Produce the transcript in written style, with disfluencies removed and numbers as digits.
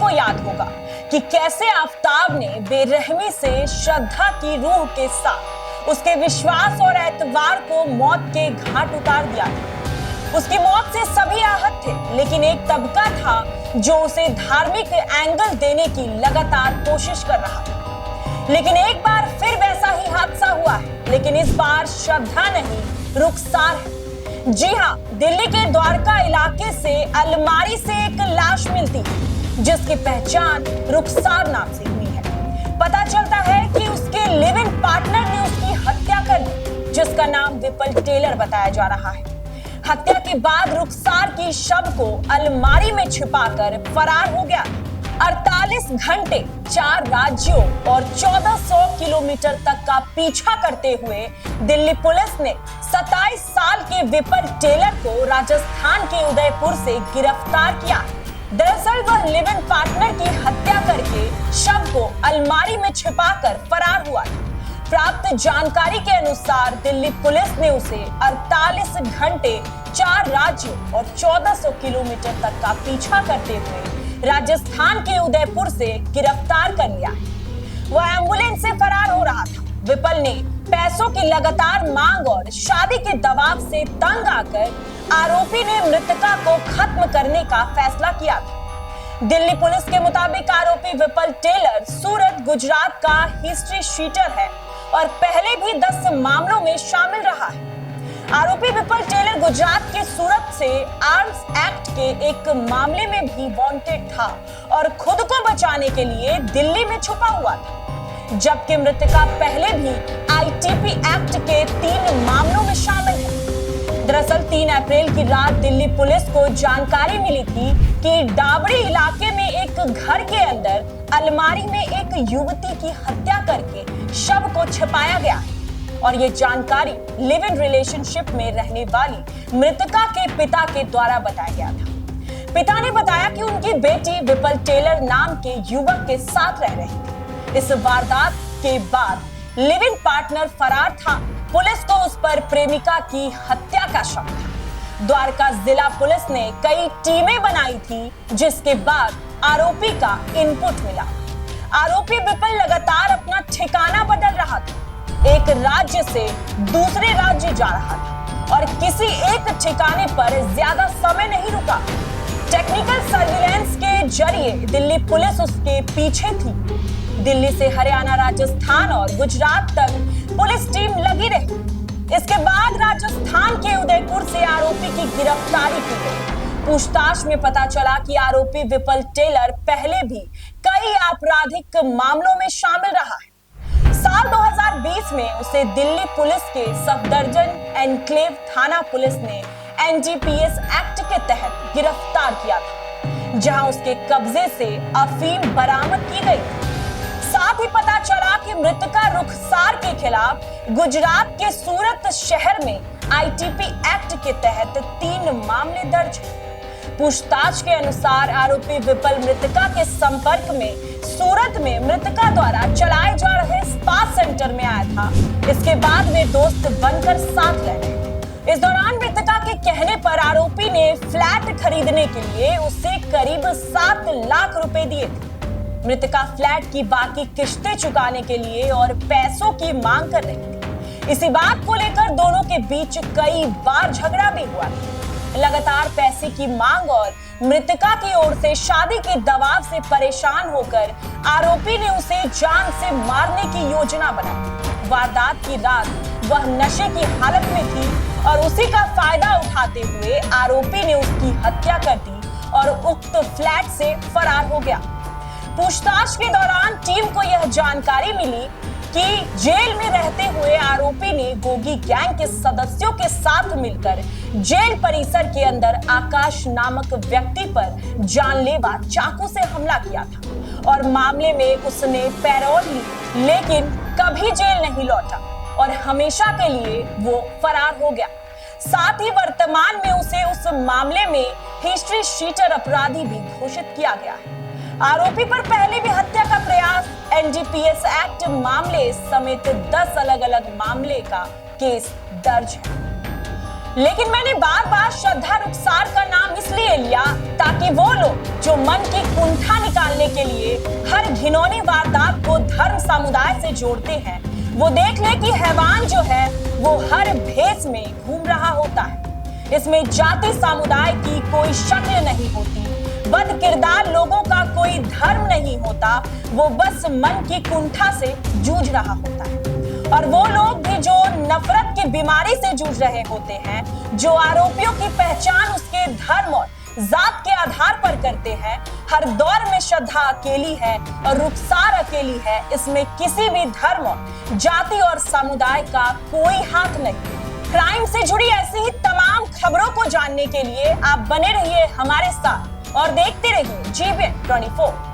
सबको याद होगा कि कैसे आफताब ने बेरहमी से श्रद्धा की रूह के साथ उसके विश्वास और एतबार को मौत के घाट उतार दिया था। उसकी मौत से सभी आहत थे, लेकिन एक तबका था जो उसे धार्मिक एंगल देने की लगातार कोशिश कर रहा था। लेकिन एक बार फिर वैसा ही हादसा हुआ है, लेकिन इस बार श्रद्धा नहीं, रुखसार है। जी हाँ, दिल्ली के द्वारका इलाके से अलमारी से एक लाश मिलती है जिसकी पहचान रुखसार नाम से हुई है। पता चलता है कि उसके लिव इन पार्टनर ने उसकी हत्या कर दी, जिसका नाम विपल टेलर बताया जा रहा है। हत्या के बाद रुखसार की शव को अलमारी में छिपाकर फरार हो गया। 48 घंटे 4 राज्यों और 1400 किलोमीटर तक का पीछा करते हुए दिल्ली पुलिस ने 27 साल के विपल टेलर को राजस्थान के उदयपुर से गिरफ्तार किया। दरअसल वह लिव इन पार्टनर की हत्या करके शव को अलमारी में छिपाकर फरार हुआ था। प्राप्त जानकारी के अनुसार दिल्ली पुलिस ने उसे 48 घंटे 4 राज्यों और 1400 किलोमीटर तक का पीछा करते हुए राजस्थान के उदयपुर से गिरफ्तार कर लिया है। वह एम्बुलेंस से फरार हो रहा था। विपल ने पैसों की लगातार मांग और शादी के दबाव से तंग आकर आरोपी ने मृतका को खत्म करने का फैसला किया था। दिल्ली पुलिस के मुताबिक आरोपी विपल टेलर सूरत, गुजरात का हिस्ट्री शीटर है और पहले भी 10 मामलों में शामिल रहा है। आरोपी विपल टेलर गुजरात के सूरत से आर्म्स एक्ट के एक मामले में भी वांटेड था और खुद को बचाने के लिए दिल्ली में छुपा हुआ था, जबकि मृतका पहले भी आईटीपी एक्ट के 3 मामलों में शामिल है। दरअसल 3 अप्रैल की रात दिल्ली पुलिस को जानकारी मिली थी कि डाबड़ी इलाके में एक घर के अंदर अलमारी में एक युवती की हत्या करके शव को छिपाया गया और ये जानकारी लिव इन रिलेशनशिप में रहने वाली मृतका के पिता के द्वारा बताया गया था। पिता ने बताया कि उनकी बेटी विपल टेलर नाम के युवक के साथ रह रही थी। इस वारदात के बाद लिव इन पार्टनर फरार था। पुलिस को उस पर प्रेमिका की हत्या का शक था। द्वारका जिला पुलिस ने कई टीमें बनाई थी, जिसके बाद आरोपी का इनपुट मिला। आरोपी विपल लगातार अपना ठिकाना बदल रहा था, एक राज्य से दूसरे राज्य जा रहा था और किसी एक ठिकाने पर ज्यादा समय नहीं रुका। टेक्निकल सर्विलांस के जरिए दिल्ली पुलिस उसके पीछे थी। दिल्ली से हरियाणा, राजस्थान और गुजरात तक पुलिस टीम लगी रही। इसके बाद राजस्थान के उदयपुर से आरोपी की गिरफ्तारी की गई। पूछताछ में पता चला कि आरोपी विपल टेलर पहले भी कई आपराधिक मामलों में शामिल रहा है। साल 2020 में उसे दिल्ली पुलिस के सफदरजंग एनक्लेव थाना पुलिस ने एनडीपीएस एक्ट के तहत गिरफ्तार किया था, जहां उसके कब्जे से अफीम बरामद की गई। साथ ही पता चला कि मृतका रुखसार के खिलाफ गुजरात के सूरत शहर में आईटीपी एक्ट के तहत 3 मामले दर्ज हैं। पूछताछ के अनुसार आरोपी विपल मृतका के संपर्क में सूरत में मृतका द्वारा चलाए जा रहे स्पा सेंटर में आया था। इसके बाद वे दोस्त बनकर साथ रह रहे थे। इस दौरान मृतका के कहने पर आरोपी ने फ्लैट खरीदने के लिए उसे करीब 7 लाख रुपए दिए थे। मृतका फ्लैट की बाकी किश्तें चुकाने के लिए और पैसों की मांग कर रही थी। इसी बात को लेकर दोनों के बीच कई बार झगड़ा भी हुआ। लगातार पैसे की मांग और मृतका की ओर से शादी के दबाव से परेशान होकर आरोपी ने उसे जान से मारने की योजना बनाई। वारदात की रात वह नशे की हालत में थी और उसी का फायदा उठाते हुए आरोपी ने उसकी हत्या कर दी और उक्त फ्लैट से फरार हो गया। पूछताछ के दौरान टीम को यह जानकारी मिली कि जेल में रहते हुए आरोपी ने गोगी गैंग के सदस्यों के साथ मिलकर जेल परिसर के अंदर आकाश नामक व्यक्ति पर जानलेवा चाकू से हमला किया था और मामले में उसने पैरोल ली, लेकिन कभी जेल नहीं लौटा और हमेशा के लिए वो फरार हो गया। साथ ही वर्तमान में उसे उस मामले में हिस्ट्री शीटर अपराधी भी घोषित किया गया है। आरोपी पर पहले भी हत्या का प्रयास, एनडीपीएस एक्ट मामले समेत 10 अलग अलग मामले का केस दर्ज है। लेकिन मैंने बार बार श्रद्धा रुखसार का नाम इसलिए लिया ताकि वो लोग जो मन की कुंठा निकालने के लिए हर घिनौनी वारदात को धर्म समुदाय से जोड़ते हैं, वो देख ले कि हैवान जो है वो हर भेष में घूम रहा होता है। इसमें जाति समुदाय की कोई शक्ल नहीं होती, बद किरदार लोगों का कोई धर्म नहीं होता, वो बस मन की कुंठा से जूझ रहा होता है। और वो लोग भी जो नफरत की बीमारी से जूझ रहे होते हैं, जो आरोपियों की पहचान उसके धर्म और जात के आधार पर करते हैं, हर दौर में श्रद्धा अकेली है और रुखसार अकेली है। इसमें किसी भी धर्म और जाति और समुदाय का कोई हाथ नहीं। क्राइम से जुड़ी ऐसी ही तमाम खबरों को जानने के लिए आप बने रहिए हमारे साथ और देखते रहिए GBN 24।